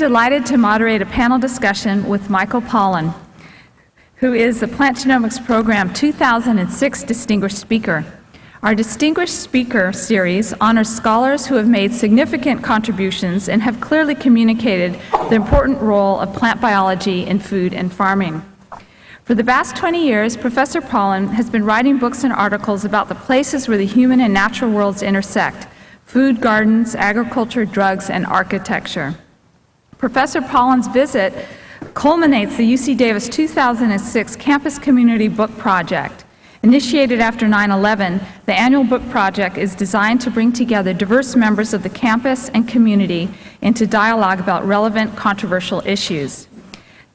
delighted to moderate a panel discussion with Michael Pollan, who is the Plant Genomics Program 2006 Distinguished Speaker. Our Distinguished Speaker series honors scholars who have made significant contributions and have clearly communicated the important role of plant biology in food and farming. For the past 20 years, Professor Pollan has been writing books and articles about the places where the human and natural worlds intersect: food, gardens, agriculture, drugs, and architecture. Professor Pollan's visit culminates the UC Davis 2006 Campus Community Book Project. Initiated after 9/11, the annual book project is designed to bring together diverse members of the campus and community into dialogue about relevant, controversial issues.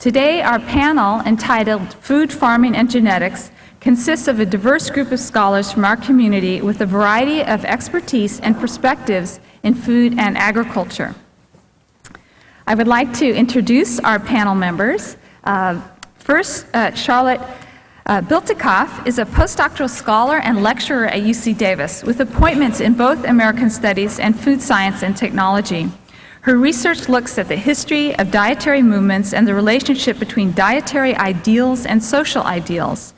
Today, our panel, entitled Food, Farming, and Genetics, consists of a diverse group of scholars from our community with a variety of expertise and perspectives in food and agriculture. I would like to introduce our panel members. First, Charlotte Biltikoff is a postdoctoral scholar and lecturer at UC Davis with appointments in both American Studies and Food Science and Technology. Her research looks at the history of dietary movements and the relationship between dietary ideals and social ideals.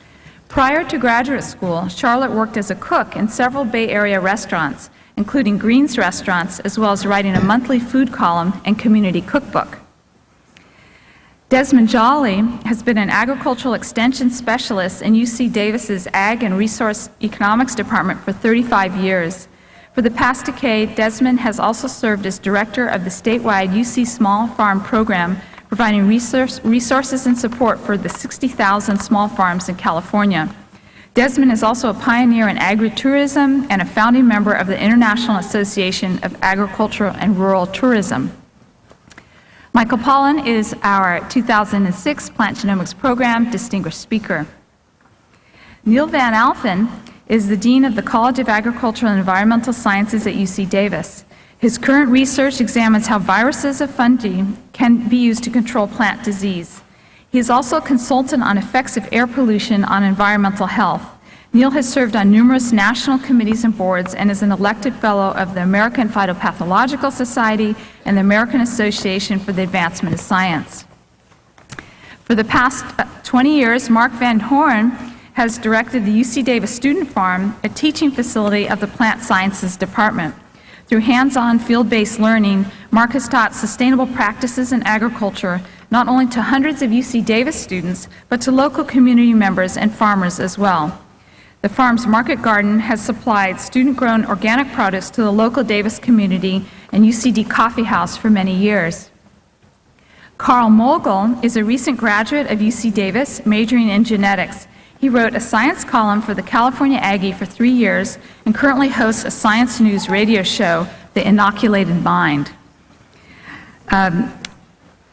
Prior to graduate school, Charlotte worked as a cook in several Bay Area restaurants, including Green's Restaurants, as well as writing a monthly food column and community cookbook. Desmond Jolly has been an agricultural extension specialist in UC Davis's Ag and Resource Economics Department for 35 years. For the past decade, Desmond has also served as director of the statewide UC Small Farm Program, providing resources and support for the 60,000 small farms in California. Desmond is also a pioneer in agritourism and a founding member of the International Association of Agricultural and Rural Tourism. Michael Pollan is our 2006 Plant Genomics Program Distinguished Speaker. Neil Van Alphen is the Dean of the College of Agricultural and Environmental Sciences at UC Davis. His current research examines how viruses of fungi can be used to control plant disease. He is also a consultant on effects of air pollution on environmental health. Neil has served on numerous national committees and boards and is an elected fellow of the American Phytopathological Society and the American Association for the Advancement of Science. For the past 20 years, Mark Van Horn has directed the UC Davis Student Farm, a teaching facility of the Plant Sciences Department. Through hands-on field-based learning, Mark has taught sustainable practices in agriculture not only to hundreds of UC Davis students, but to local community members and farmers as well. The farm's market garden has supplied student-grown organic produce to the local Davis community and UCD Coffee House for many years. Carl Mogul is a recent graduate of UC Davis, majoring in genetics. He wrote a science column for the California Aggie for 3 years and currently hosts a science news radio show, The Inoculated Mind.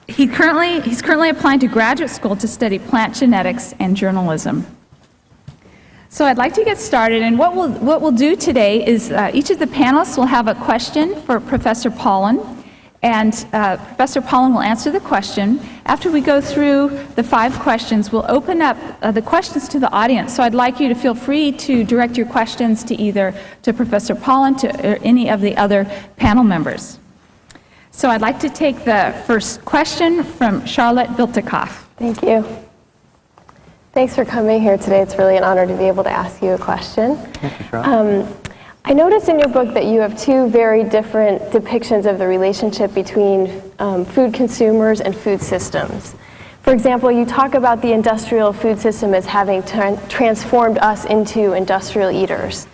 He's currently applying to graduate school to study plant genetics and journalism. So I'd like to get started, and what we'll do today is each of the panelists will have a question for Professor Pollan, and Professor Pollan will answer the question. After we go through the 5 questions, we'll open up the questions to the audience. So I'd like you to feel free to direct your questions to either to Professor Pollan or any of the other panel members. So I'd like to take the first question from Charlotte Biltikoff. Thank you. Thanks for coming here today. It's really an honor to be able to ask you a question. Thank you, Charlotte. I noticed in your book that you have 2 very different depictions of the relationship between food consumers and food systems. For example, you talk about the industrial food system as having transformed us into industrial eaters.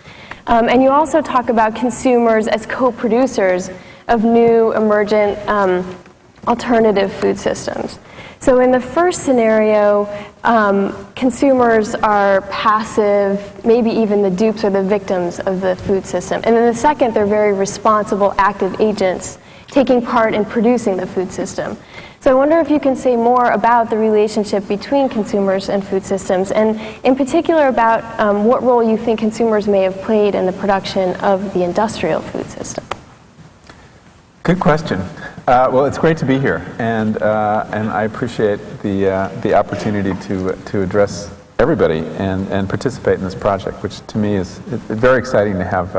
And you also talk about consumers as co-producers of new emergent alternative food systems. So in the first scenario, consumers are passive, maybe even the dupes or the victims of the food system. And in the second, they're very responsible, active agents taking part in producing the food system. So I wonder if you can say more about the relationship between consumers and food systems, and in particular about what role you think consumers may have played in the production of the industrial food system. Good question. Well, it's great to be here, and I appreciate the opportunity to address everybody and participate in this project, which to me is very exciting to have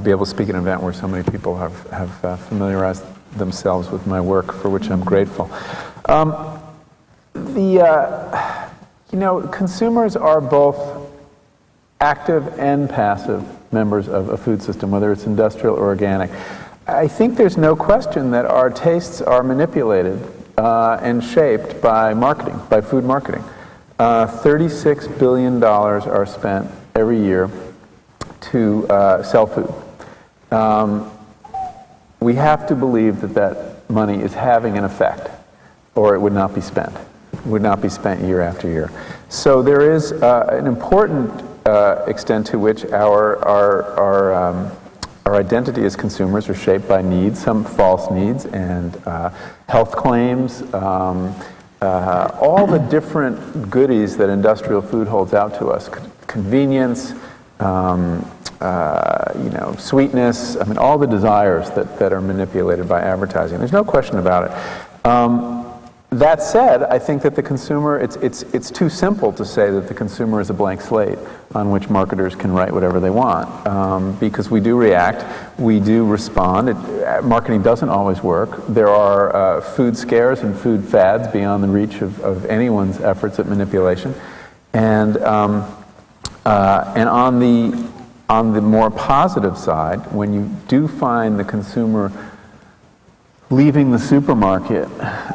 be able to speak at an event where so many people have familiarized themselves with my work, for which I'm grateful. Consumers are both active and passive members of a food system, whether it's industrial or organic. I think there's no question that our tastes are manipulated and shaped by marketing, by food marketing. $36 billion are spent every year to sell food. We have to believe that that money is having an effect, or it would not be spent. It would not be spent year after year. So there is an important extent to which our identity as consumers are shaped by needs, some false needs, and health claims, all the different goodies that industrial food holds out to us, convenience, sweetness, all the desires that are manipulated by advertising. There's no question about it. That said, I think that the consumer, it's too simple to say that the consumer is a blank slate on which marketers can write whatever they want, because we do react, we do respond. Marketing doesn't always work. There are food scares and food fads beyond the reach of anyone's efforts at manipulation. And on the more positive side, when you do find the consumer leaving the supermarket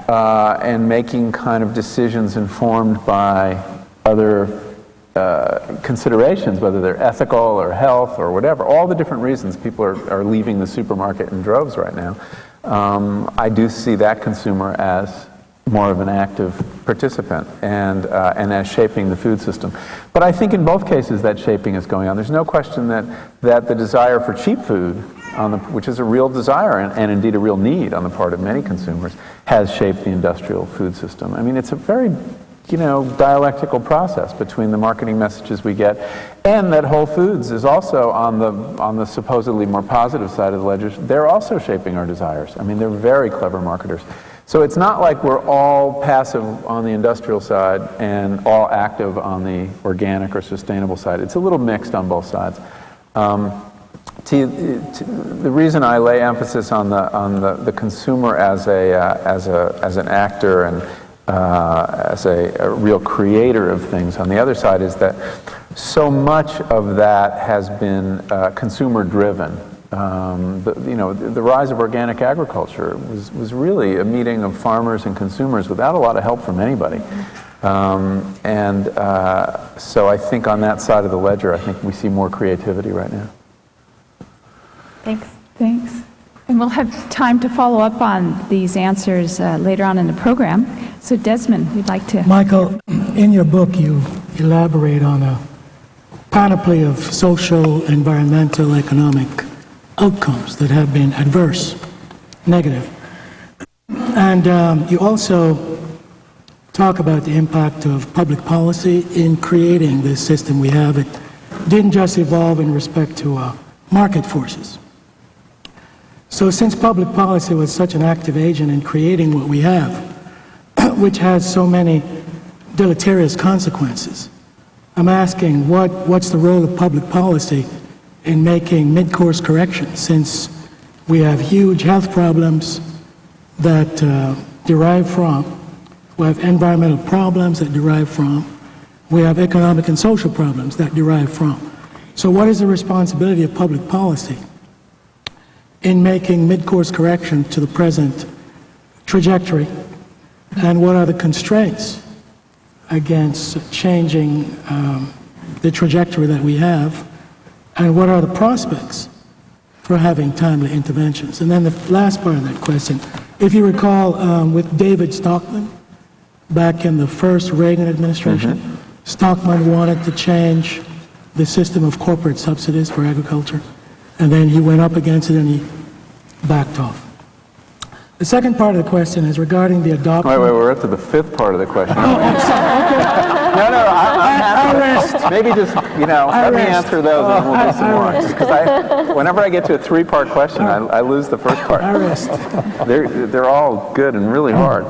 and making kind of decisions informed by other considerations, whether they're ethical or health or whatever, all the different reasons people are leaving the supermarket in droves right now, I do see that consumer as more of an active participant and as shaping the food system. But I think in both cases that shaping is going on. There's no question that the desire for cheap food, which is a real desire and indeed a real need on the part of many consumers, has shaped the industrial food system. It's a very dialectical process between the marketing messages we get and that Whole Foods is also on the supposedly more positive side of the ledger. They're also shaping our desires. They're very clever marketers. So it's not like we're all passive on the industrial side and all active on the organic or sustainable side. It's a little mixed on both sides. The reason I lay emphasis on the consumer as an actor and as a real creator of things on the other side is that so much of that has been consumer driven. The rise of organic agriculture was really a meeting of farmers and consumers without a lot of help from anybody. So I think on that side of the ledger, I think we see more creativity right now. Thanks. Thanks. And we'll have time to follow up on these answers later on in the program. So Desmond, we'd like to... Michael, in your book you elaborate on a panoply of social, environmental, economic outcomes that have been adverse, negative. And you also talk about the impact of public policy in creating this system we have. It didn't just evolve in respect to market forces. So since public policy was such an active agent in creating what we have, which has so many deleterious consequences, I'm asking what's the role of public policy in making mid-course corrections, since we have huge health problems that derive from, we have environmental problems that derive from, we have economic and social problems that derive from. So what is the responsibility of public policy in making mid-course correction to the present trajectory, and what are the constraints against changing the trajectory that we have, and what are the prospects for having timely interventions? And then the last part of that question, if you recall with David Stockman, back in the first Reagan administration, Stockman wanted to change the system of corporate subsidies for agriculture, and then he went up against it and he backed off. The second part of the question is regarding the adoption... Wait, we're up to the fifth part of the question. Oh, I'm sorry, okay. No, I rest. maybe just, let me answer those and we'll do some more. Because whenever I get to a three-part question, I lose the first part. I rest. They're all good and really hard.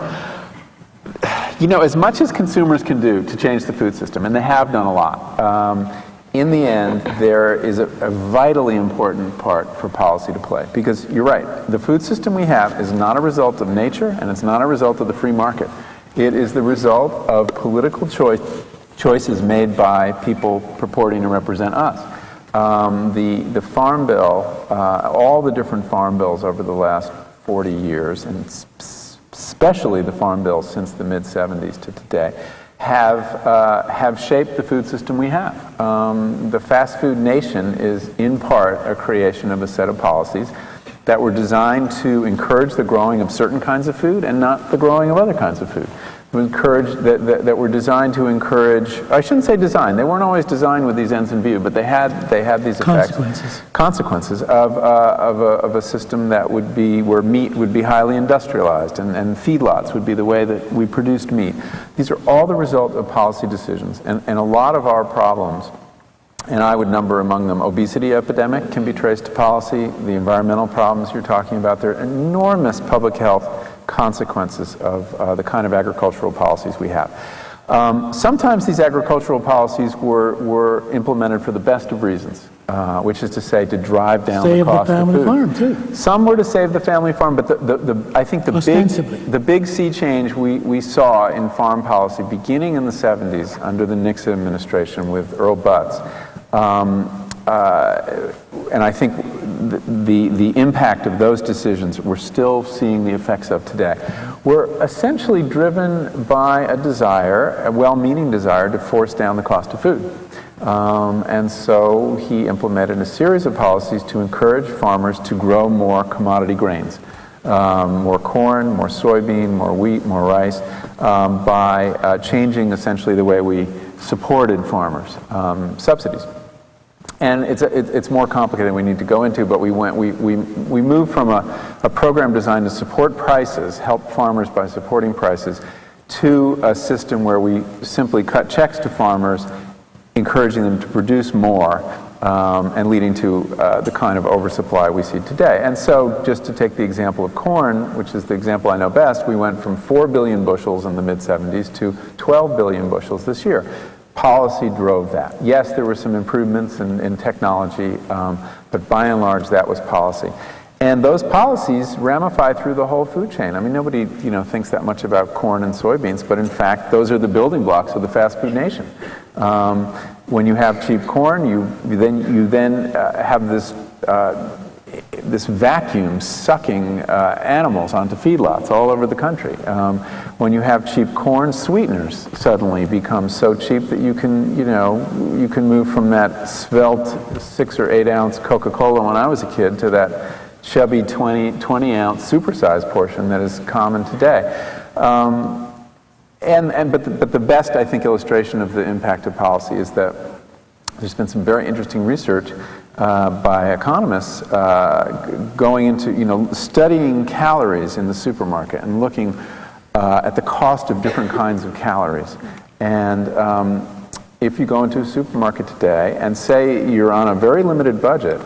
As much as consumers can do to change the food system, and they have done a lot, in the end, there is a vitally important part for policy to play. Because you're right, the food system we have is not a result of nature, and it's not a result of the free market. It is the result of political choices made by people purporting to represent us. The Farm Bill, all the different farm bills over the last 40 years, and especially the Farm Bill since the mid-'70s to today, have shaped the food system we have. The fast food nation is in part a creation of a set of policies that were designed to encourage the growing of certain kinds of food and not the growing of other kinds of food. That were designed to encourage, I shouldn't say designed, they weren't always designed with these ends in view, but they had these effects. Consequences of a system that would be, where meat would be highly industrialized and feedlots would be the way that we produced meat. These are all the result of policy decisions, and a lot of our problems, and I would number among them obesity epidemic, can be traced to policy. The environmental problems you're talking about, there are enormous public health consequences of the kind of agricultural policies we have. Sometimes these agricultural policies were implemented for the best of reasons, which is to say to drive down the cost of food. Save the family farm, too. Some were to save the family farm, but I think the big sea change we saw in farm policy beginning in the 70s under the Nixon administration with Earl Butz, and I think the impact of those decisions we're still seeing the effects of today, were essentially driven by a desire, a well-meaning desire, to force down the cost of food. And so he implemented a series of policies to encourage farmers to grow more commodity grains, more corn, more soybean, more wheat, more rice, by changing essentially the way we supported farmers, subsidies. And it's more complicated than we need to go into, but we moved from a program designed to support prices, help farmers by supporting prices, to a system where we simply cut checks to farmers, encouraging them to produce more, and leading to the kind of oversupply we see today. And so, just to take the example of corn, which is the example I know best, we went from 4 billion bushels in the mid-'70s to 12 billion bushels this year. Policy drove that. Yes, there were some improvements in technology, but by and large, that was policy. And those policies ramify through the whole food chain. I mean, nobody, thinks that much about corn and soybeans, but in fact, those are the building blocks of the fast food nation. When you have cheap corn, you then have this vacuum sucking animals onto feedlots all over the country. When you have cheap corn, sweeteners suddenly become so cheap that you can move from that svelte 6 or 8 ounce Coca-Cola when I was a kid to that chubby 20 ounce supersized portion that is common today. But the best, I think, illustration of the impact of policy is that there's been some very interesting research by economists going into, studying calories in the supermarket and looking at the cost of different kinds of calories. And if you go into a supermarket today and say you're on a very limited budget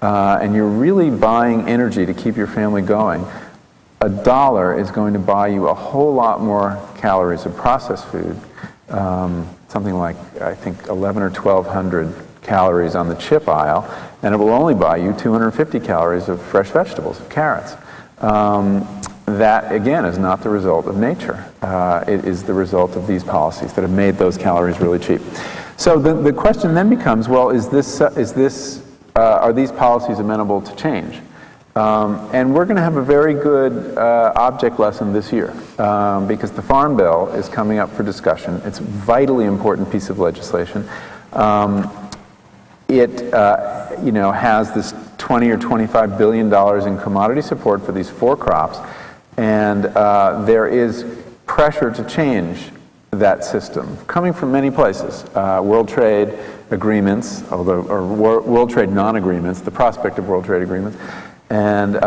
and you're really buying energy to keep your family going, $1 is going to buy you a whole lot more calories of processed food, something like, I think, 1,100 or 1,200 calories on the chip aisle, and it will only buy you 250 calories of fresh vegetables, of carrots. That, again, is not the result of nature. It is the result of these policies that have made those calories really cheap. So the question then becomes, well, are these policies amenable to change? And we're going to have a very good object lesson this year because the Farm Bill is coming up for discussion. It's a vitally important piece of legislation. It has this $20 or $25 billion in commodity support for these 4 crops, and there is pressure to change that system coming from many places. World trade agreements, or world trade non-agreements, the prospect of world trade agreements, and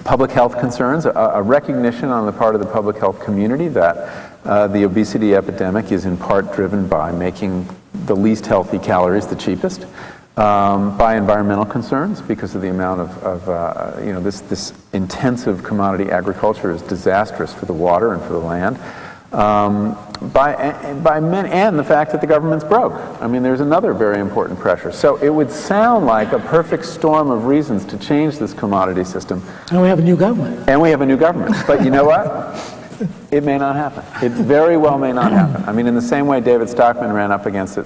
public health concerns, a recognition on the part of the public health community that the obesity epidemic is in part driven by making the least healthy calories the cheapest, by environmental concerns because of the amount of this intensive commodity agriculture is disastrous for the water and for the land. by many, and the fact that the government's broke. I mean, there's another very important pressure. So it would sound like a perfect storm of reasons to change this commodity system. And we have a new government. And we have a new government. But you know what? It may not happen. It very well may not happen. I mean, in the same way David Stockman ran up against it,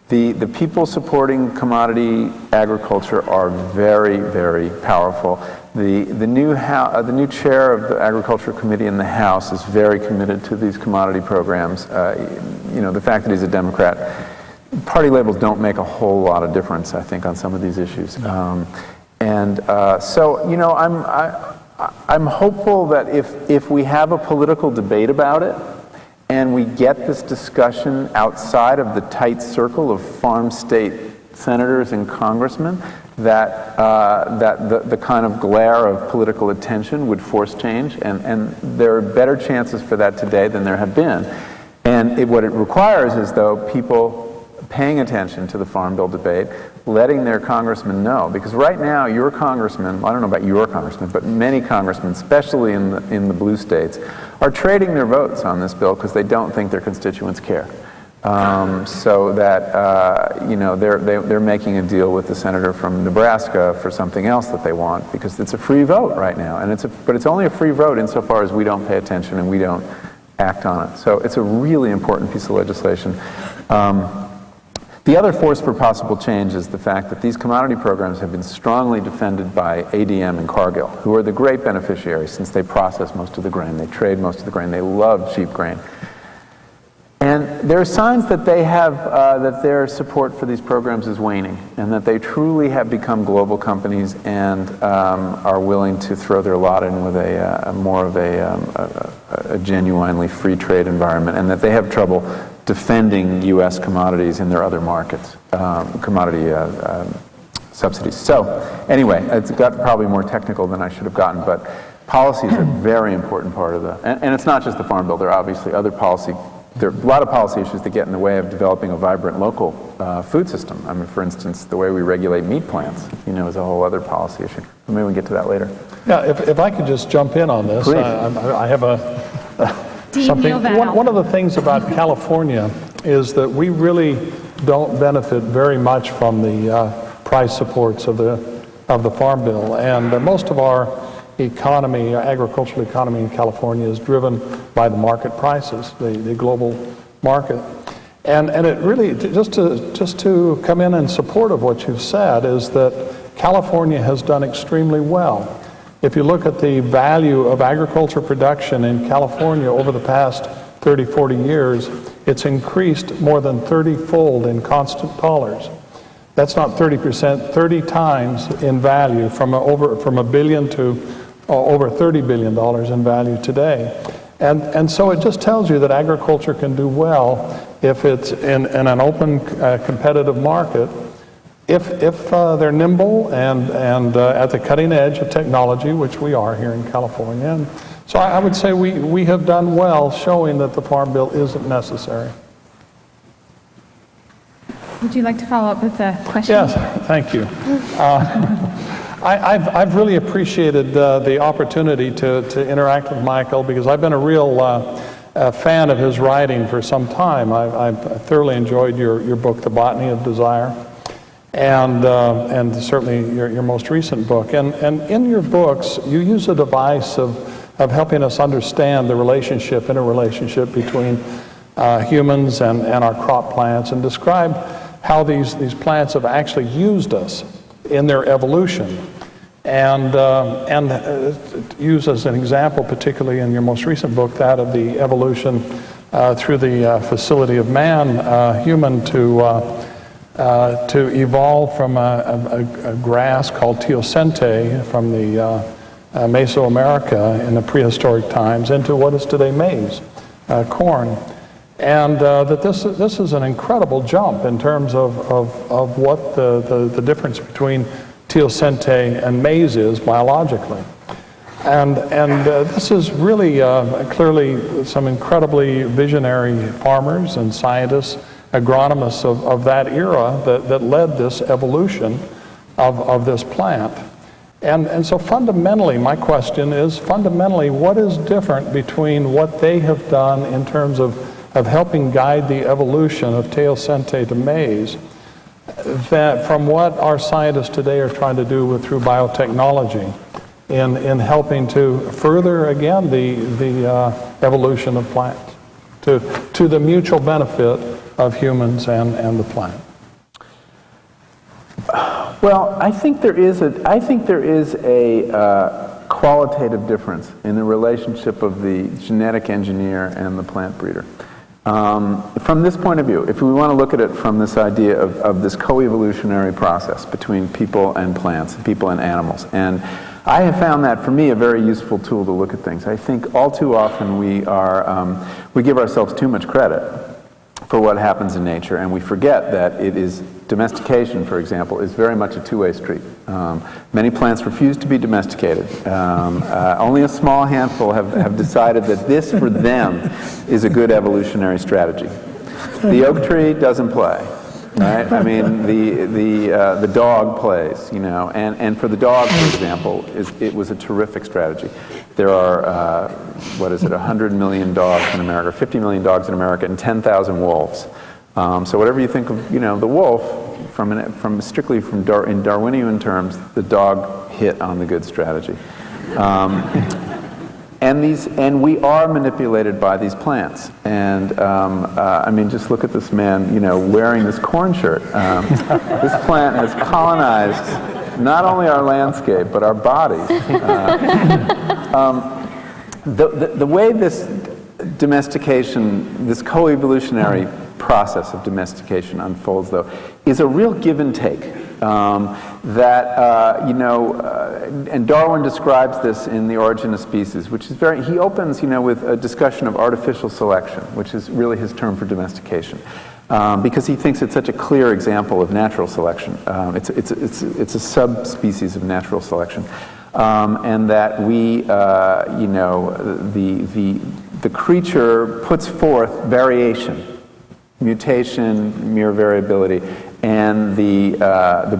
the people supporting commodity agriculture are very, very powerful. The new chair of the Agriculture Committee in the House is very committed to these commodity programs. You know, the fact that he's a Democrat, party labels don't make a whole lot of difference, I think, on some of these issues. So, you know, I'm hopeful that if we have a political debate about it, and we get this discussion outside of the tight circle of farm state senators and congressmen, that the kind of glare of political attention would force change, and there are better chances for that today than there have been. And what it requires is, though, people paying attention to the Farm Bill debate, letting their congressmen know, because right now your congressmen, I don't know about your congressmen, but many congressmen, especially in the blue states, are trading their votes on this bill because they don't think their constituents care. So that you know, they're making a deal with the senator from Nebraska for something else that they want, because it's a free vote right now, and but it's only a free vote insofar as we don't pay attention and we don't act on it. So it's a really important piece of legislation. The other force for possible change is the fact that these commodity programs have been strongly defended by ADM and Cargill, who are the great beneficiaries since they process most of the grain, they trade most of the grain, they love cheap grain. And there are signs that they have, that their support for these programs is waning, and that they truly have become global companies and are willing to throw their lot in with more of a genuinely free trade environment, and that they have trouble defending U.S. commodities in their other markets, commodity subsidies. So anyway, it's got probably more technical than I should have gotten, but policy is a very important part of and it's not just the Farm Bill. There are obviously other policy. There are a lot of policy issues that get in the way of developing a vibrant local food system. I mean, for instance, the way we regulate meat plants, you know, is a whole other policy issue. Maybe we can get to that later. Yeah, if I could just jump in on this. Please. I have something. One of the things about California is that we really don't benefit very much from the price supports of the Farm Bill, and most of our economy, agricultural economy in California, is driven by the market prices, the global market. And it really, just to come in support of what you've said, is that California has done extremely well. If you look at the value of agriculture production in California over the past 30, 40 years, it's increased more than 30-fold in constant dollars. That's not 30%, 30 times in value, from $1 billion to over $30 billion in value today. And so it just tells you that agriculture can do well if it's in an open, competitive market, if they're nimble and at the cutting edge of technology, which we are here in California. And so I would say we have done well showing that the Farm Bill isn't necessary. Would you like to follow up with a question? Yes, thank you. I've really appreciated the opportunity to interact with Michael, because I've been a real fan of his writing for some time. I've thoroughly enjoyed your book, The Botany of Desire, and certainly your most recent book. And in your books, you use a device of helping us understand the interrelationship between humans and our crop plants, and describe how these plants have actually used us in their evolution, and use as an example, particularly in your most recent book, that of the evolution through the facility of man, human, to evolve from a grass called teosinte from the Mesoamerica in the prehistoric times into what is today maize, corn. And that this is an incredible jump in terms of what the difference between teosinte and maize is biologically. And this is really clearly some incredibly visionary farmers and scientists, agronomists of that era that led this evolution of this plant. And so fundamentally, my question is, fundamentally, what is different between what they have done in terms of helping guide the evolution of teosinte to maize that from what our scientists today are trying to do through biotechnology in helping to further, again, the evolution of plants to the mutual benefit of humans and the planet? Well, I think there is a qualitative difference in the relationship of the genetic engineer and the plant breeder. From this point of view, if we want to look at it from this idea of this coevolutionary process between people and plants, people and animals, and I have found that for me a very useful tool to look at things. I think all too often we give ourselves too much credit for what happens in nature, and we forget that it is domestication, for example, is very much a two-way street. Many plants refuse to be domesticated. Only a small handful have decided that this, for them, is a good evolutionary strategy. The oak tree doesn't play, right? I mean, the dog plays, you know, and for the dog, for example, it was a terrific strategy. There are, 100 million dogs in America, 50 million dogs in America, and 10,000 wolves. So whatever you think of, you know, the wolf, in Darwinian terms, the dog hit on the good strategy. And we are manipulated by these plants. And I mean, just look at this man, you know, wearing this corn shirt. This plant has colonized not only our landscape, but our bodies. The way this domestication, this coevolutionary process of domestication unfolds, though, is a real give and take. And Darwin describes this in The Origin of Species, which is he opens, you know, with a discussion of artificial selection, which is really his term for domestication, because he thinks it's such a clear example of natural selection. It's a subspecies of natural selection, and that the creature puts forth variation, mutation, mere variability, and the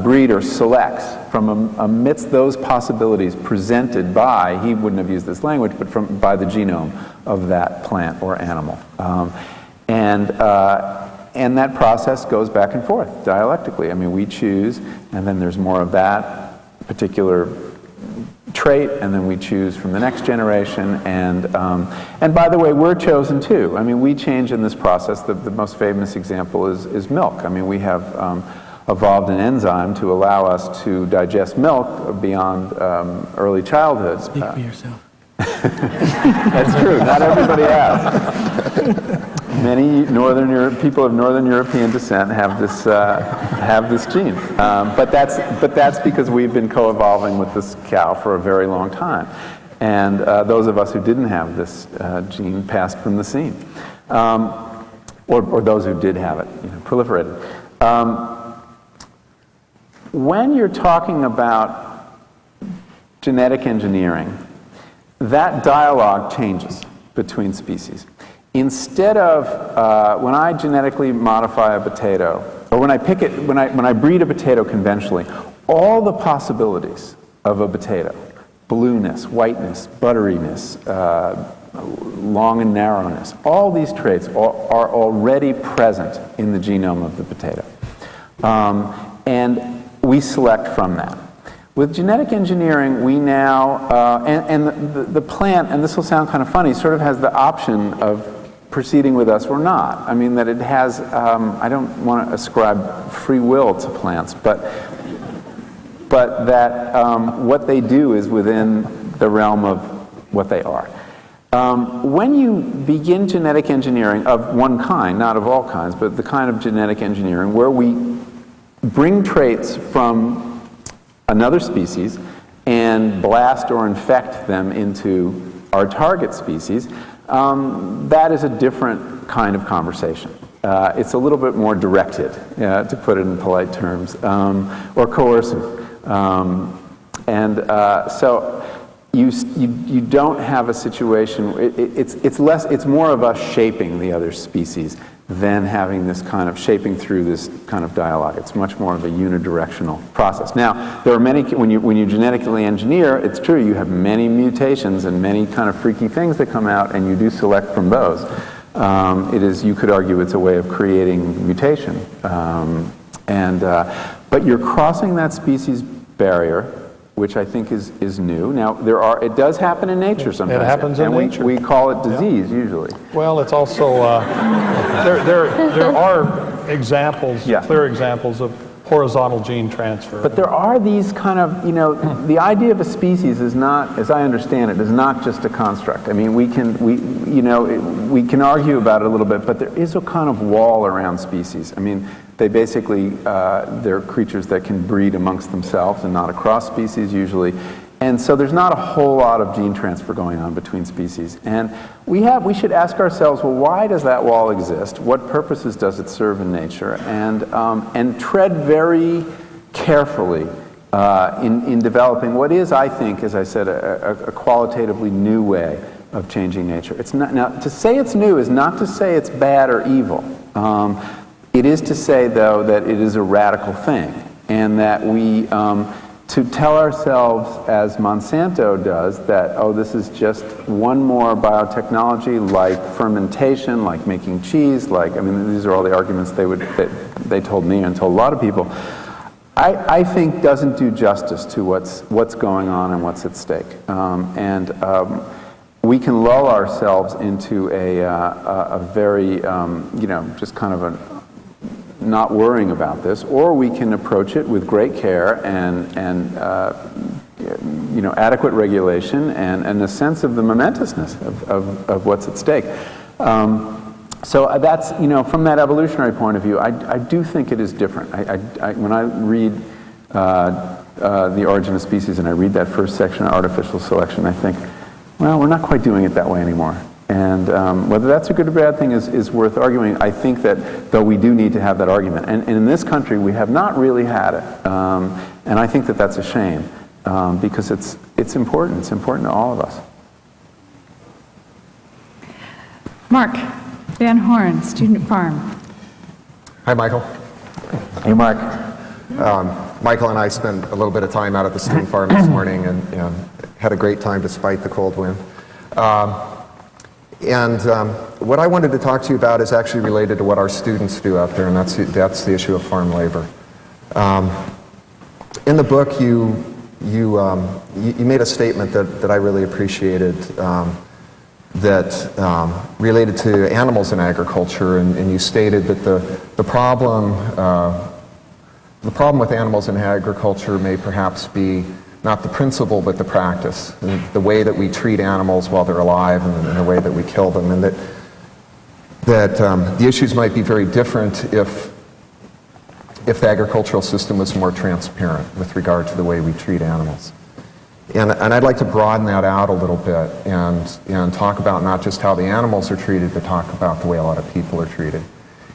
breeder selects from amidst those possibilities presented by, he wouldn't have used this language, but by the genome of that plant or animal. And that process goes back and forth dialectically. I mean, we choose, and then there's more of that particular trait, and then we choose from the next generation, and by the way, we're chosen too. I mean, we change in this process. The most famous example is milk. I mean, we have evolved an enzyme to allow us to digest milk beyond early childhood. Speak for yourself. That's true. Not everybody has. Many people of Northern European descent have this gene, but that's because we've been co-evolving with this cow for a very long time, and those of us who didn't have this gene passed from the scene, or those who did have it, you know, proliferated. When you're talking about genetic engineering, that dialogue changes between species. Instead of when I genetically modify a potato, or when I breed a potato conventionally, all the possibilities of a potato, blueness, whiteness, butteriness, long and narrowness, all these traits are already present in the genome of the potato, and we select from that. With genetic engineering, we now, and the plant, and this will sound kind of funny, sort of has the option of proceeding with us or not. I mean, that it has, I don't want to ascribe free will to plants, but that what they do is within the realm of what they are. When you begin genetic engineering of one kind, not of all kinds, but the kind of genetic engineering where we bring traits from another species and blast or infect them into our target species, that is a different kind of conversation. It's a little bit more directed, to put it in polite terms, or coercive. So you don't have a situation, it's more of us shaping the other species than having this kind of shaping through this kind of dialogue. It's much more of a unidirectional process. Now, there are many, when you genetically engineer, it's true, you have many mutations and many kind of freaky things that come out, and you do select from those. You could argue it's a way of creating mutation. But you're crossing that species barrier, which I think is new. Now, it does happen in nature sometimes. It happens in nature. We call it disease usually. Well, it's also, there are examples, clear examples of horizontal gene transfer. But there are these kind of, the idea of a species is not, as I understand it, is not just a construct. I mean, we can argue about it a little bit, but there is a kind of wall around species. I mean, they basically, they're creatures that can breed amongst themselves and not across species usually. And so there's not a whole lot of gene transfer going on between species. And we should ask ourselves, well, why does that wall exist? What purposes does it serve in nature? And tread very carefully in developing what is, I think, as I said, a qualitatively new way of changing nature. It's not, now, to say it's new is not to say it's bad or evil. It is to say, though, that it is a radical thing, and that we, to tell ourselves, as Monsanto does, that, oh, this is just one more biotechnology like fermentation, like making cheese, these are all the arguments they told me and told a lot of people, I think doesn't do justice to what's going on and what's at stake. We can lull ourselves into a very, just kind of a not worrying about this, or we can approach it with great care and adequate regulation and a sense of the momentousness of what's at stake. So that's, from that evolutionary point of view, I do think it is different. When I read The Origin of Species and I read that first section on artificial selection, I think, well, we're not quite doing it that way anymore. And whether that's a good or bad thing is worth arguing. I think that, though, we do need to have that argument. And in this country, we have not really had it. And I think that that's a shame, because it's important. It's important to all of us. Mark Van Horn, Student Farm. Hi, Michael. Hey, Mark. Michael and I spent a little bit of time out at the student farm this morning and had a great time despite the cold wind. What I wanted to talk to you about is actually related to what our students do out there, and that's the issue of farm labor. In the book, you made a statement that I really appreciated, that related to animals in agriculture, and you stated that the problem with animals in agriculture may perhaps be not the principle, but the practice, the way that we treat animals while they're alive and the way that we kill them, and that the issues might be very different if the agricultural system was more transparent with regard to the way we treat animals. And I'd like to broaden that out a little bit and talk about not just how the animals are treated, but talk about the way a lot of people are treated.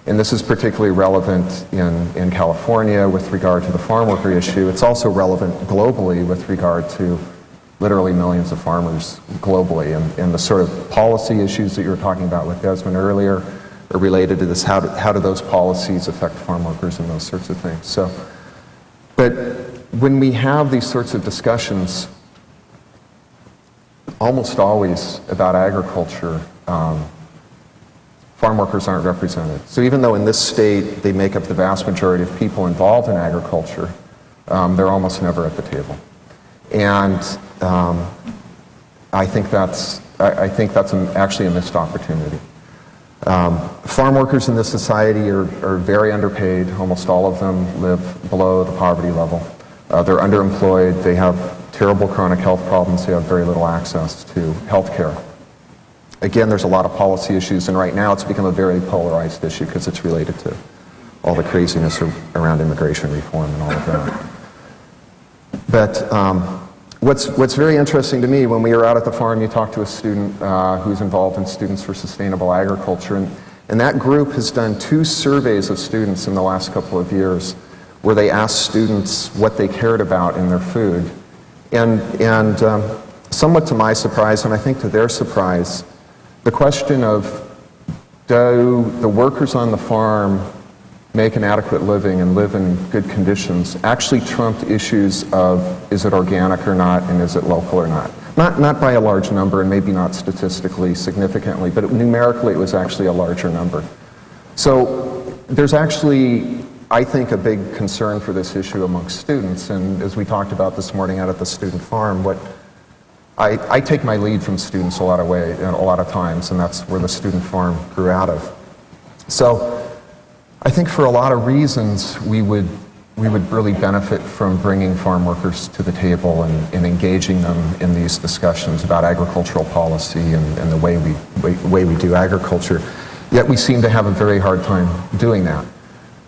And this is particularly relevant in California with regard to the farm worker issue. It's also relevant globally with regard to literally millions of farmers globally. And the sort of policy issues that you were talking about with Desmond earlier are related to this. How do those policies affect farm workers and those sorts of things? But when we have these sorts of discussions, almost always about agriculture, farm workers aren't represented. So even though in this state they make up the vast majority of people involved in agriculture, they're almost never at the table. And I think that's actually a missed opportunity. Farm workers in this society are very underpaid. Almost all of them live below the poverty level. They're underemployed. They have terrible chronic health problems. They have very little access to health care. Again, there's a lot of policy issues, and right now it's become a very polarized issue because it's related to all the craziness around immigration reform and all of that. But what's very interesting to me, when we were out at the farm, you talked to a student who's involved in Students for Sustainable Agriculture, and that group has done 2 surveys of students in the last couple of years where they asked students what they cared about in their food. And somewhat to my surprise, and I think to their surprise, the question of do the workers on the farm make an adequate living and live in good conditions actually trumped issues of is it organic or not and is it local or not. Not by a large number and maybe not statistically significantly, but numerically it was actually a larger number. So there's actually, I think, a big concern for this issue amongst students, and as we talked about this morning out at the student farm, I take my lead from students a lot of times, and that's where the student farm grew out of. So I think for a lot of reasons we would really benefit from bringing farm workers to the table and engaging them in these discussions about agricultural policy and the way we do agriculture. Yet we seem to have a very hard time doing that.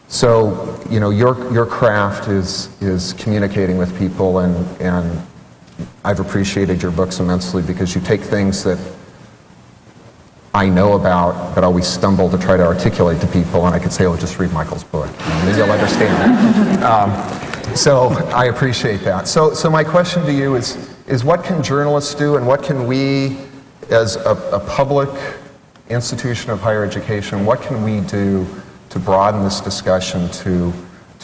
So, you know, your craft is communicating with people, and I've appreciated your books immensely because you take things that I know about but always stumble to try to articulate to people, and I could say, oh, just read Michael's book. Maybe you'll understand. So I appreciate that. So my question to you is what can journalists do, and what can we as a public institution of higher education, what can we do to broaden this discussion to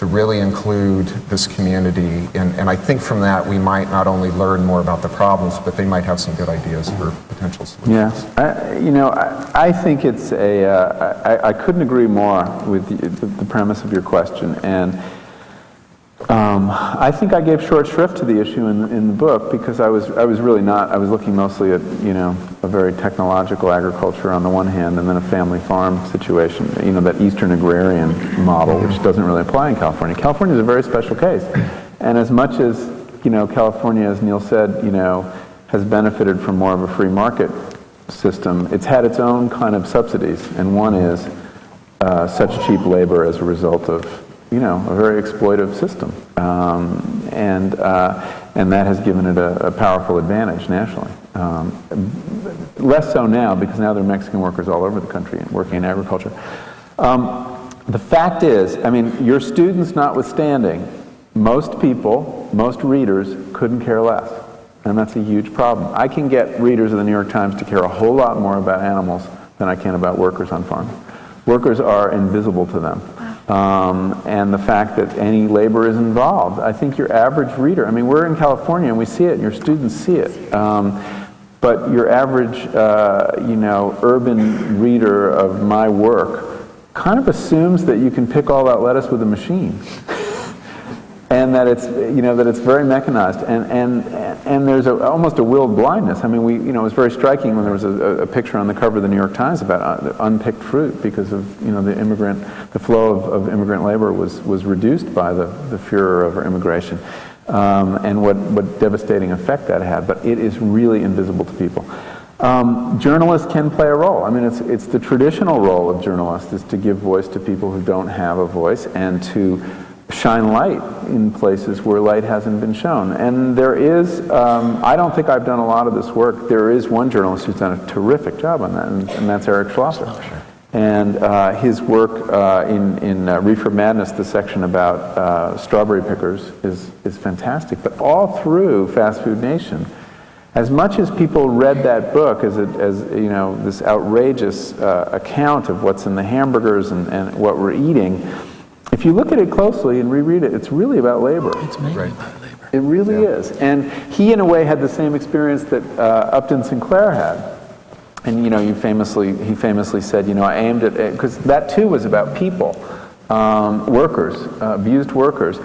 really include this community? And I think from that we might not only learn more about the problems, but they might have some good ideas for potential solutions. Yeah, I think it's I couldn't agree more with the premise of your question, and I think I gave short shrift to the issue in the book because I was really not. I was looking mostly at a very technological agriculture on the one hand, and then a family farm situation. That Eastern agrarian model, which doesn't really apply in California. California is a very special case, and as much as California, as Neil said, has benefited from more of a free market system, it's had its own kind of subsidies, and one is such cheap labor as a result of a very exploitive system, and that has given it a powerful advantage nationally. Less so now, because now there are Mexican workers all over the country working in agriculture. The fact is, your students notwithstanding, most people, most readers couldn't care less, and that's a huge problem. I can get readers of the New York Times to care a whole lot more about animals than I can about workers on farms. Workers are invisible to them. And the fact that any labor is involved. I think your average reader, we're in California and we see it, and your students see it. But your average, urban reader of my work kind of assumes that you can pick all that lettuce with a machine. And that it's, that it's very mechanized, and there's almost a willed blindness. It was very striking when there was a picture on the cover of the New York Times about unpicked fruit because of, the flow of immigrant labor was reduced by the furor of immigration, and what devastating effect that had. But it is really invisible to people. Journalists can play a role. It's the traditional role of journalists is to give voice to people who don't have a voice and to shine light in places where light hasn't been shown. And there is, I don't think I've done a lot of this work. There is one journalist who's done a terrific job on that, and that's Eric Schlosser. And his work in Reefer Madness, the section about strawberry pickers, is fantastic. But all through Fast Food Nation, as much as people read that book as this outrageous account of what's in the hamburgers and what we're eating, if you look at it closely and reread it, it's really about labor. It's mainly about labor. It really is. And he, in a way, had the same experience that Upton Sinclair had. And he famously said, I aimed at it, because that too was about people, workers, abused workers.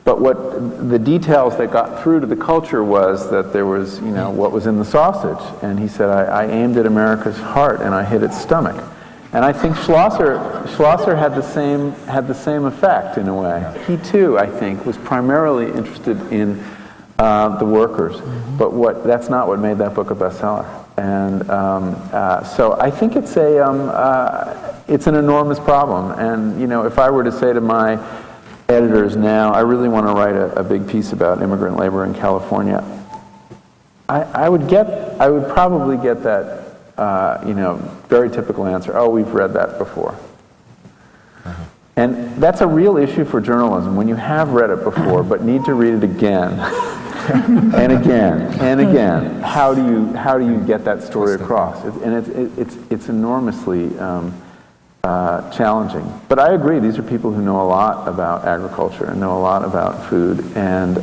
But what the details that got through to the culture was that there was, what was in the sausage. And he said, I aimed at America's heart and I hit its stomach. And I think Schlosser had the same effect in a way. He too, I think, was primarily interested in the workers, but that's not what made that book a bestseller. And so I think it's an enormous problem. And if I were to say to my editors now, I really want to write a big piece about immigrant labor in California, I would probably get that. Very typical answer, oh, we've read that before. And that's a real issue for journalism. When you have read it before, but need to read it again, and again, and again, how do you get that story across? It's enormously challenging. But I agree, these are people who know a lot about agriculture and know a lot about food, and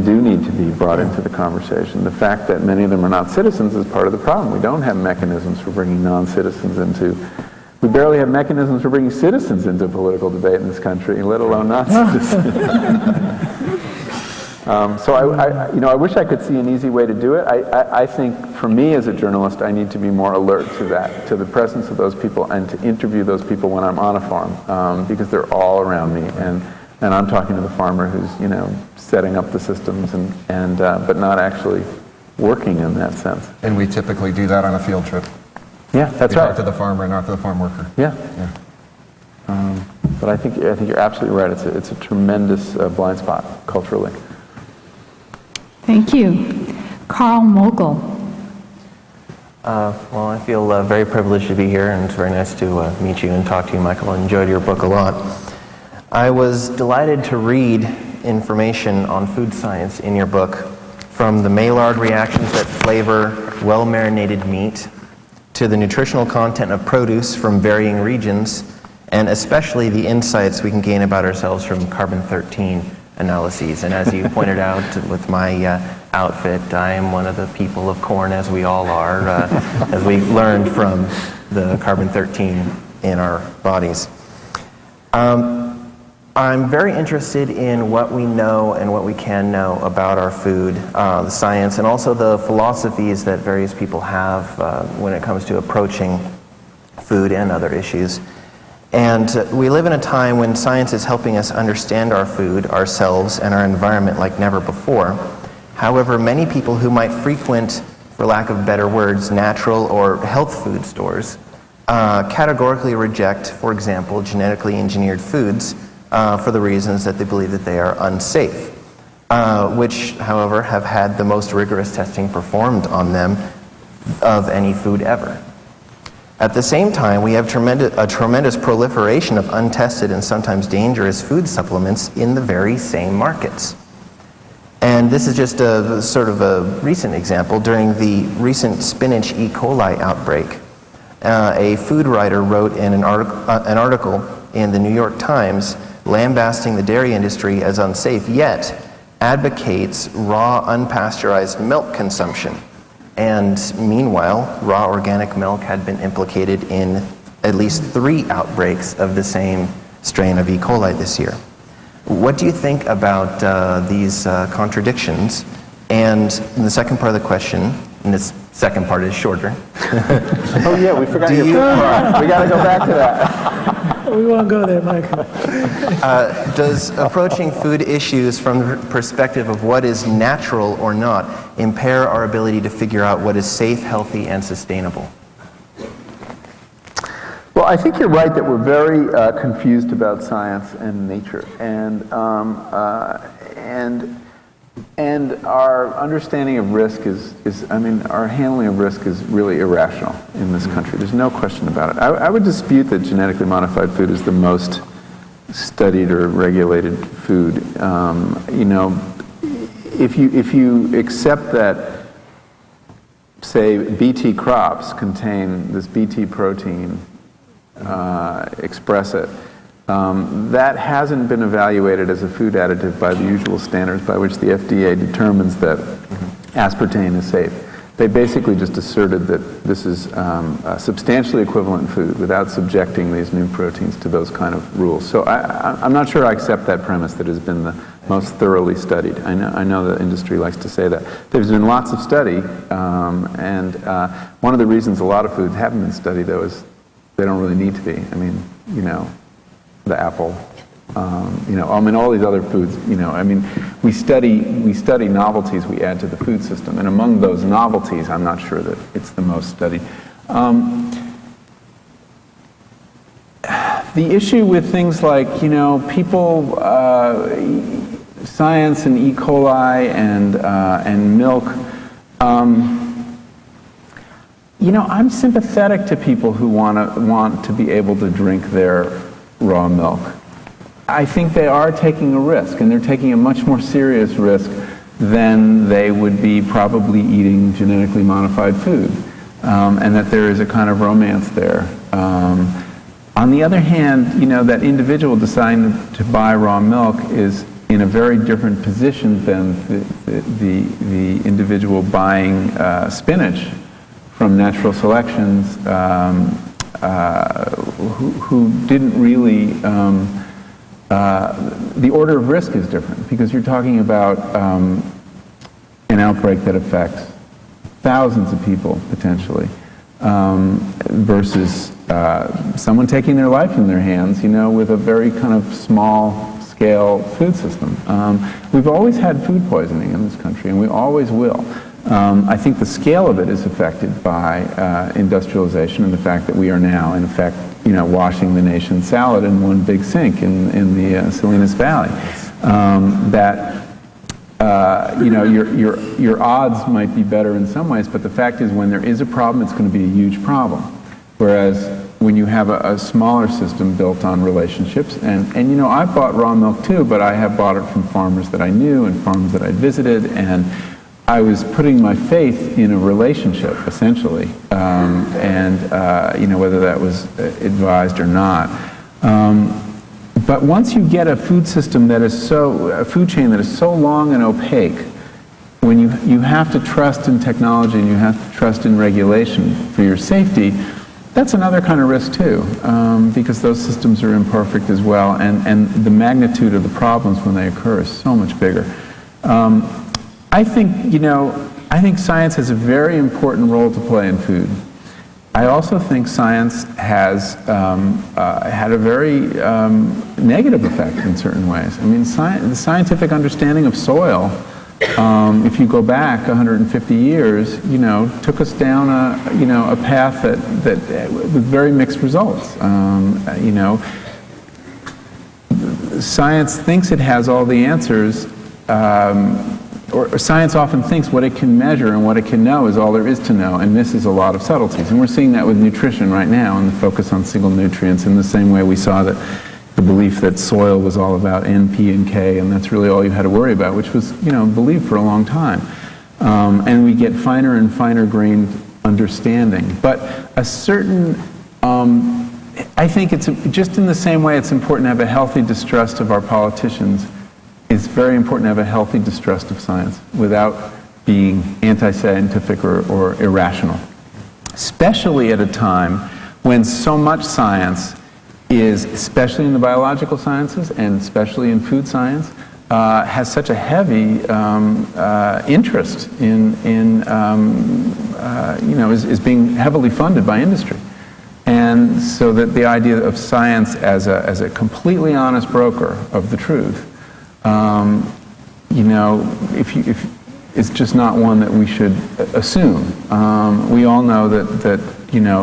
do need to be brought into the conversation. The fact that many of them are not citizens is part of the problem. We don't have mechanisms for bringing non-citizens into, we barely have mechanisms for bringing citizens into political debate in this country, let alone non-citizens. So I wish I could see an easy way to do it. I think for me as a journalist, I need to be more alert to that, to the presence of those people, and to interview those people when I'm on a farm, because they're all around me, and I'm talking to the farmer who's setting up the systems but not actually working in that sense. And we typically do that on a field trip. Yeah, that's we right. talk to the farmer, not to the farm worker. Yeah. But I think you're absolutely right. It's a tremendous blind spot culturally. Thank you. Carl Mogul. Well, I feel very privileged to be here, and it's very nice to meet you and talk to you, Michael. I enjoyed your book a lot. I was delighted to read information on food science in your book, from the Maillard reactions that flavor well-marinated meat, to the nutritional content of produce from varying regions, and especially the insights we can gain about ourselves from carbon-13 analyses. And as you pointed out with my outfit, I am one of the people of corn, as we all are, as we learned from the carbon-13 in our bodies. I'm very interested in what we know and what we can know about our food, the science, and also the philosophies that various people have when it comes to approaching food and other issues. And we live in a time when science is helping us understand our food, ourselves, and our environment like never before. However, many people who might frequent, for lack of better words, natural or health food stores categorically reject, for example, genetically engineered foods for the reasons that they believe that they are unsafe, which, however, have had the most rigorous testing performed on them of any food ever. At the same time, we have a tremendous proliferation of untested and sometimes dangerous food supplements in the very same markets. And this is just a sort of a recent example. During the recent spinach E. coli outbreak, a food writer wrote in an article in the New York Times lambasting the dairy industry as unsafe, yet advocates raw, unpasteurized milk consumption. And meanwhile, raw organic milk had been implicated in at least 3 outbreaks of the same strain of E. coli this year. What do you think about these contradictions? And the second part of the question, and this second part is shorter. Oh yeah, we forgot your part. We got to go back to that. We won't go there, Michael. Does approaching food issues from the perspective of what is natural or not impair our ability to figure out what is safe, healthy, and sustainable? Well, I think you're right that we're very confused about science and nature, and our understanding of risk our handling of risk is really irrational in this country. There's no question about it. I would dispute that genetically modified food is the most studied or regulated food. If you accept that, say, BT crops contain this BT protein, express it, that hasn't been evaluated as a food additive by the usual standards by which the FDA determines that aspartame is safe. They basically just asserted that this is a substantially equivalent food without subjecting these new proteins to those kind of rules. So I'm not sure I accept that premise that has been the most thoroughly studied. I know the industry likes to say that. There's been lots of study, and one of the reasons a lot of foods haven't been studied, though, is they don't really need to be. The apple, all these other foods, we study novelties we add to the food system, and among those novelties, I'm not sure that it's the most studied. The issue with things like, people, science and E. coli and milk, I'm sympathetic to people who want to be able to drink their raw milk. I think they are taking a risk, and they're taking a much more serious risk than they would be probably eating genetically modified food, and that there is a kind of romance there. On the other hand, you know, that individual deciding to buy raw milk is in a very different position than the individual buying spinach from natural selections, who didn't really, the order of risk is different, because you're talking about an outbreak that affects thousands of people potentially, versus someone taking their life in their hands, you know, with a very kind of small scale food system. We've always had food poisoning in this country, and we always will. I think the scale of it is affected by industrialization and the fact that we are now, in effect, you know, washing the nation's salad in one big sink in the Salinas Valley. You know, your odds might be better in some ways, but the fact is, when there is a problem, it's going to be a huge problem. Whereas when you have a smaller system built on relationships, and you know, I've bought raw milk too, but I have bought it from farmers that I knew and farms that I visited, and I was putting my faith in a relationship, essentially, you know, whether that was advised or not. But once you get a food system that is a food chain that is so long and opaque, when you have to trust in technology and you have to trust in regulation for your safety, that's another kind of risk too, because those systems are imperfect as well, and the magnitude of the problems when they occur is so much bigger. I think, you know, I think science has a very important role to play in food. I also think science has had a very negative effect in certain ways. I mean, the scientific understanding of soil, if you go back 150 years, you know, took us down a path that with very mixed results. You know, science thinks it has all the answers. Or science often thinks what it can measure and what it can know is all there is to know, and misses a lot of subtleties. And we're seeing that with nutrition right now, and the focus on single nutrients, in the same way we saw that the belief that soil was all about N, P, and K, and that's really all you had to worry about, which was, you know, believed for a long time. And we get finer and finer grained understanding. But a certain, I think it's just in the same way it's important to have a healthy distrust of our politicians. It's very important to have a healthy distrust of science without being anti-scientific or irrational, especially at a time when so much science is, especially in the biological sciences and especially in food science, has such a heavy interest in you know, is being heavily funded by industry. And so that the idea of science as a completely honest broker of the truth, you know, it's just not one that we should assume. We all know that you know,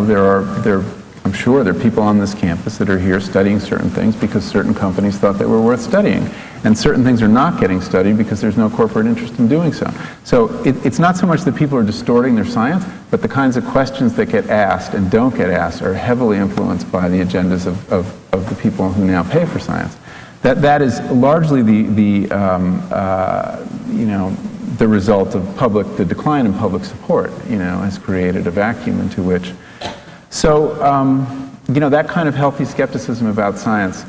I'm sure there are people on this campus that are here studying certain things because certain companies thought they were worth studying, and certain things are not getting studied because there's no corporate interest in doing so. So it's not so much that people are distorting their science, but the kinds of questions that get asked and don't get asked are heavily influenced by the agendas of the people who now pay for science. That is largely you know, the result of the decline in public support, you know, has created a vacuum into which. So, you know, that kind of healthy skepticism about science,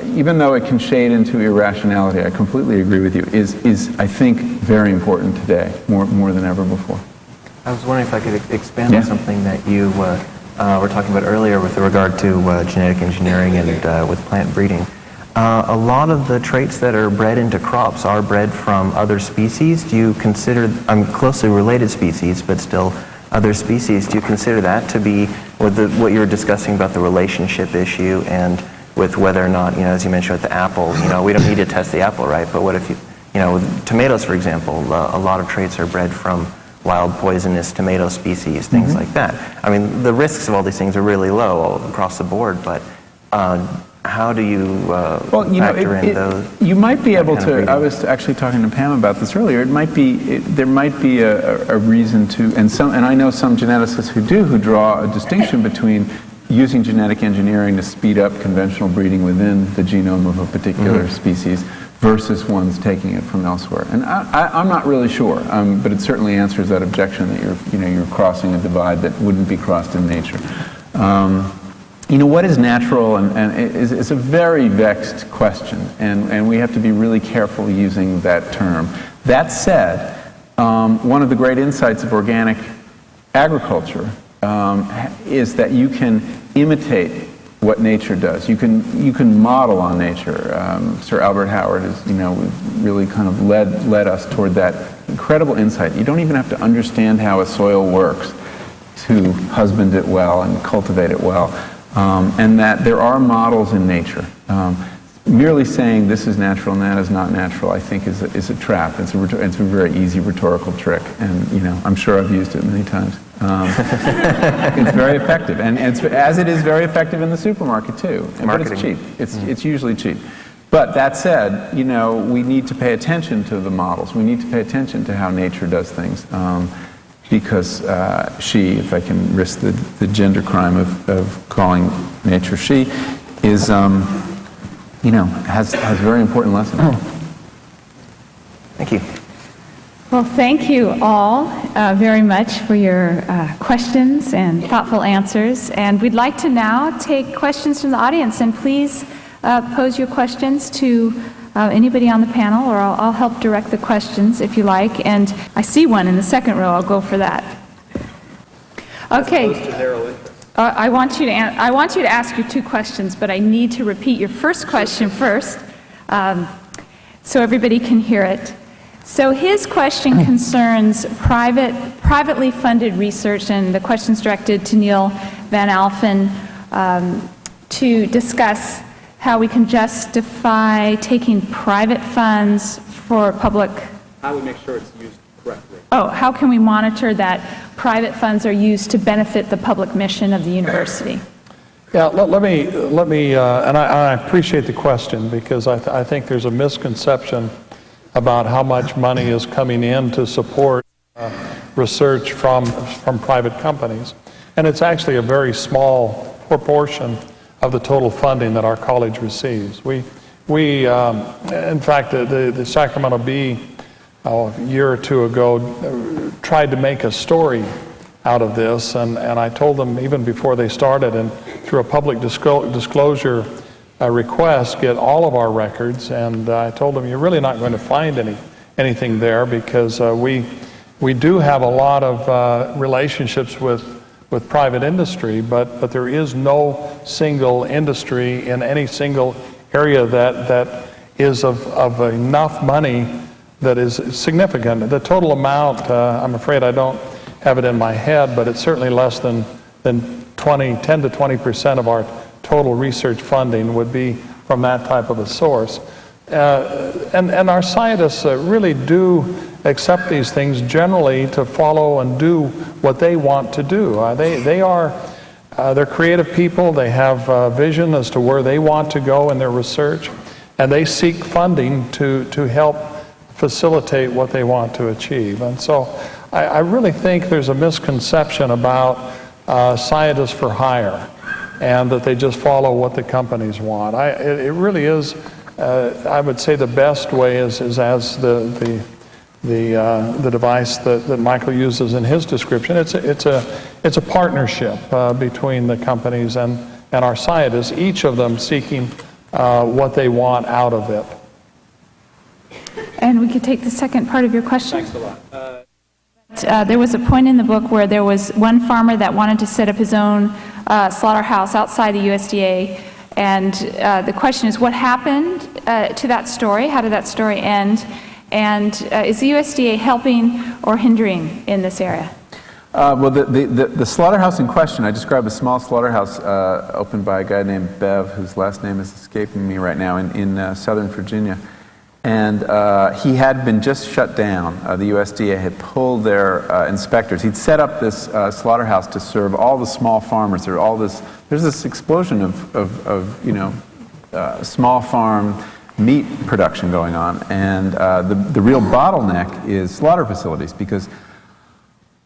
even though it can shade into irrationality, I completely agree with you, is I think very important today, more than ever before. I was wondering if I could expand on something that you were talking about earlier with regard to genetic engineering and with plant breeding. A lot of the traits that are bred into crops are bred from other species. Do you consider, closely related species, but still other species, do you consider that to be, with what you were discussing about the relationship issue and with whether or not, you know, as you mentioned with the apple, you know, we don't need to test the apple, right? But what if you know, with tomatoes, for example, a lot of traits are bred from wild poisonous tomato species, things like that. I mean, the risks of all these things are really low all across the board, but how do you well, you factor know, in those? You might be able to. I was actually talking to Pam about this earlier. It might be there might be a reason to, and I know some geneticists who draw a distinction between using genetic engineering to speed up conventional breeding within the genome of a particular species versus ones taking it from elsewhere. And I'm not really sure, but it certainly answers that objection that you're crossing a divide that wouldn't be crossed in nature. what is natural, and it's a very vexed question, and we have to be really careful using that term. That said, one of the great insights of organic agriculture is that you can imitate what nature does. You can model on nature. Sir Albert Howard has, really kind of led us toward that incredible insight. You don't even have to understand how a soil works to husband it well and cultivate it well, and that there are models in nature. Merely saying this is natural and that is not natural, I think, is a trap. It's a very easy rhetorical trick, and I'm sure I've used it many times. It's very effective, and as it is very effective in the supermarket too. But it's cheap. It's usually cheap. But that said, we need to pay attention to the models. We need to pay attention to how nature does things, because she, if I can risk the gender crime of calling nature she, is has very important lessons. Thank you. Well, thank you all very much for your questions and thoughtful answers. And we'd like to now take questions from the audience. And please pose your questions to anybody on the panel, or I'll help direct the questions if you like. And I see one in the second row. I'll go for that. Okay. I want you to ask your two questions, but I need to repeat your first question first, so everybody can hear it. So his question concerns privately funded research, and the question's directed to Neil Van Alphen to discuss how we can justify taking private funds for public. How we make sure it's used correctly. Oh, how can we monitor that private funds are used to benefit the public mission of the university? Yeah, let me, and I appreciate the question, because I think there's a misconception about how much money is coming in to support research from private companies. And it's actually a very small proportion of the total funding that our college receives. We in fact, the Sacramento Bee, a year or two ago, tried to make a story out of this, and I told them even before they started, and through a public disclosure request, get all of our records, and I told them, you're really not going to find anything there, because we do have a lot of relationships with private industry, but there is no single industry in any single area that is of enough money that is significant. The total amount, I'm afraid I don't have it in my head, but it's certainly less than 10 to 20% of our total research funding would be from that type of a source. And our scientists really do accept these things generally to follow and do what they want to do. They're creative people. They have vision as to where they want to go in their research, and they seek funding to help facilitate what they want to achieve. And so I really think there's a misconception about scientists for hire, and that they just follow what the companies want. It really is, I would say the best way is as the device that Michael uses in his description. It's a partnership between the companies and our scientists, each of them seeking what they want out of it. And we could take the second part of your question. Thanks a lot. There was a point in the book where there was one farmer that wanted to set up his own slaughterhouse outside the USDA, and the question is, what happened to that story? How did that story end? And is the USDA helping or hindering in this area? Well, the slaughterhouse in question, I described a small slaughterhouse opened by a guy named Bev, whose last name is escaping me right now, in Southern Virginia. And he had been just shut down. The USDA had pulled their inspectors. He'd set up this slaughterhouse to serve all the small farmers. There's this explosion of small farm meat production going on, and the real bottleneck is slaughter facilities, because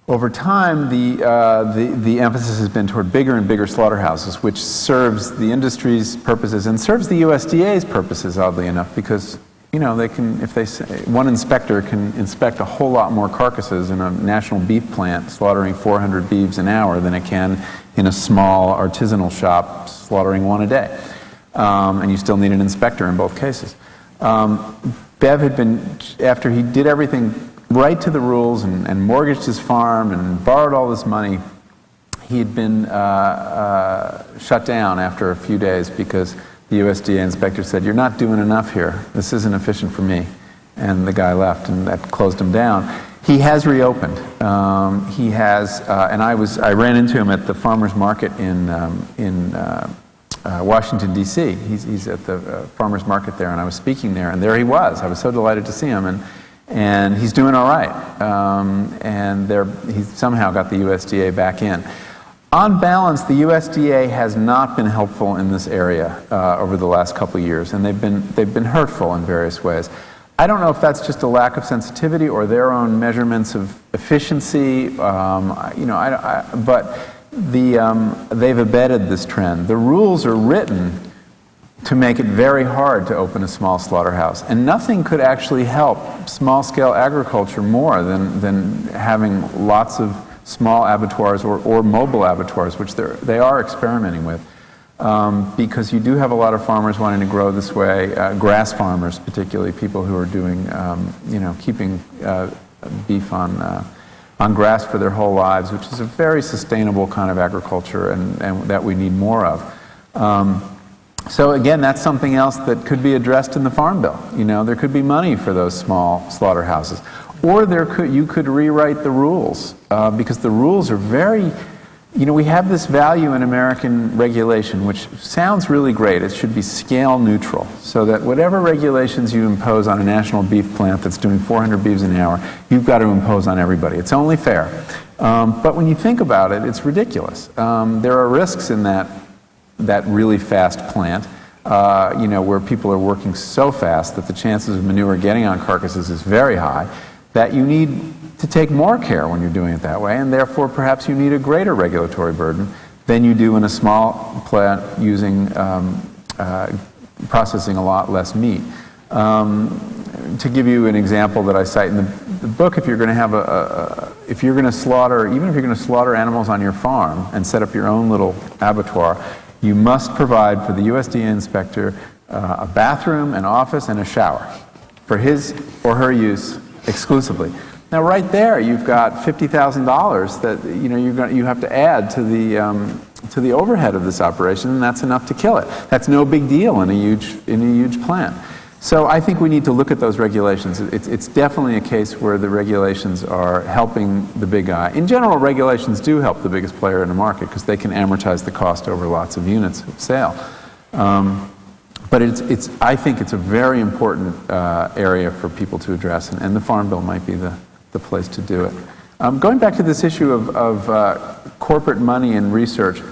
over time the emphasis has been toward bigger and bigger slaughterhouses, which serves the industry's purposes and serves the USDA's purposes, oddly enough, because you know, they can, if they say, one inspector can inspect a whole lot more carcasses in a national beef plant slaughtering 400 beeves an hour than it can in a small artisanal shop slaughtering one a day. And you still need an inspector in both cases. Bev had been, after he did everything right to the rules and mortgaged his farm and borrowed all this money, he had been shut down after a few days because the USDA inspector said, "You're not doing enough here. This isn't efficient for me." And the guy left, and that closed him down. He has reopened. He has, and I ran into him at the farmers market in Washington, D.C. He's at the farmers market there, and I was speaking there, and there he was. I was so delighted to see him, and he's doing all right. And he somehow got the USDA back in. On balance, the USDA has not been helpful in this area over the last couple of years, and they've been hurtful in various ways. I don't know if that's just a lack of sensitivity or their own measurements of efficiency, but they've abetted this trend. The rules are written to make it very hard to open a small slaughterhouse, and nothing could actually help small-scale agriculture more than having lots of small abattoirs or mobile abattoirs, which they are experimenting with, because you do have a lot of farmers wanting to grow this way, grass farmers particularly, people who are doing, keeping beef on grass for their whole lives, which is a very sustainable kind of agriculture and that we need more of. So again, that's something else that could be addressed in the Farm Bill. You know, there could be money for those small slaughterhouses. Or you could rewrite the rules, because the rules are very, we have this value in American regulation, which sounds really great. It should be scale neutral, so that whatever regulations you impose on a national beef plant that's doing 400 beeves an hour, you've got to impose on everybody. It's only fair. But when you think about it, it's ridiculous. There are risks in that really fast plant, where people are working so fast that the chances of manure getting on carcasses is very high, that you need to take more care when you're doing it that way, and therefore perhaps you need a greater regulatory burden than you do in a small plant processing a lot less meat. To give you an example that I cite in the book, if you're going to slaughter animals on your farm and set up your own little abattoir, you must provide for the USDA inspector a bathroom, an office, and a shower for his or her use exclusively. Now, right there, you've got $50,000 that you have to add to the overhead of this operation, and that's enough to kill it. That's no big deal in a huge plant. So I think we need to look at those regulations. It's definitely a case where the regulations are helping the big guy. In general, regulations do help the biggest player in the market because they can amortize the cost over lots of units of sale. But I think it's a very important area for people to address, and the Farm Bill might be the place to do it. Going back to this issue of corporate money and research,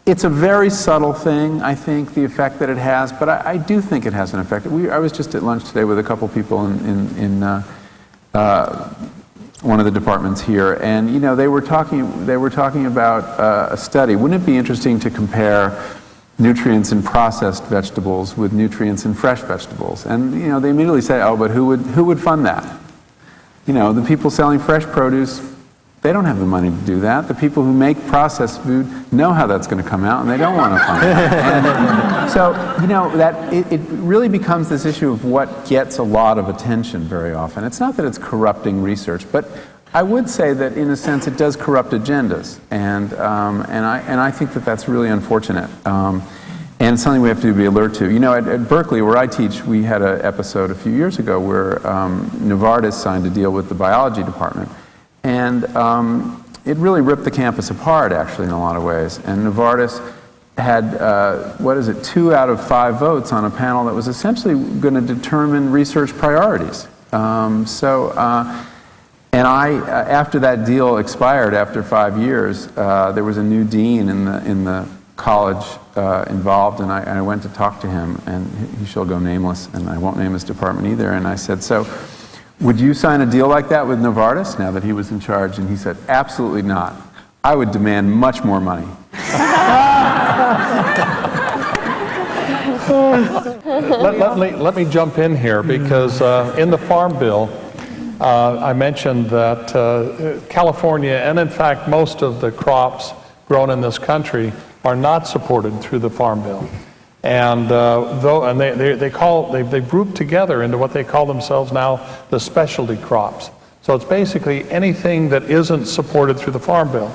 it's a very subtle thing, I think, the effect that it has, but I do think it has an effect. I was just at lunch today with a couple people in one of the departments here, and they were talking about a study. Wouldn't it be interesting to compare nutrients in processed vegetables with nutrients in fresh vegetables? And they immediately say, "Oh, but who would fund that?" The people selling fresh produce, they don't have the money to do that. The people who make processed food know how that's going to come out, and they don't want to fund it. And so it really becomes this issue of what gets a lot of attention very often. It's not that it's corrupting research, but I would say that in a sense it does corrupt agendas, and I think that that's really unfortunate, and it's something we have to be alert to. At Berkeley, where I teach, we had an episode a few years ago where Novartis signed a deal with the biology department, and it really ripped the campus apart, actually, in a lot of ways. And Novartis had 2 out of 5 votes on a panel that was essentially going to determine research priorities. And after that deal expired after 5 years, there was a new dean in the college involved, and I went to talk to him, and he shall go nameless, and I won't name his department either. And I said, "So, would you sign a deal like that with Novartis now that he was in charge?" And he said, "Absolutely not. I would demand much more money." Let me jump in here because in the Farm Bill, I mentioned that California, and in fact most of the crops grown in this country, are not supported through the Farm Bill. And they've grouped together into what they call themselves now the specialty crops. So it's basically anything that isn't supported through the Farm Bill.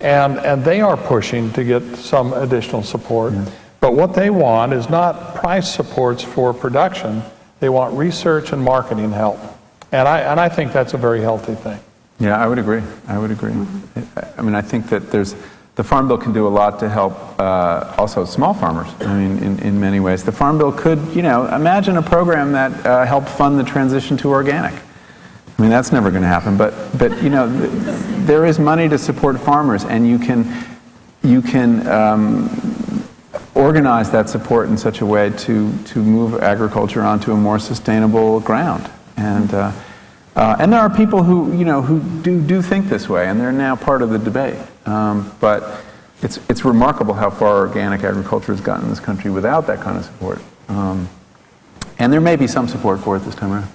And they are pushing to get some additional support. But what they want is not price supports for production. They want research and marketing help. And I think that's a very healthy thing. Yeah, I would agree. I would agree. I mean, I think that the Farm Bill can do a lot to help also small farmers. I mean, in many ways. The Farm Bill could, imagine a program that helped fund the transition to organic. I mean, that's never going to happen. But there is money to support farmers, and you can organize that support in such a way to move agriculture onto a more sustainable ground. And there are people who do think this way, and they're now part of the debate. But it's remarkable how far organic agriculture has gotten in this country without that kind of support. And there may be some support for it this time around.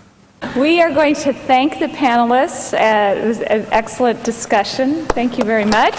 We are going to thank the panelists. It was an excellent discussion. Thank you very much.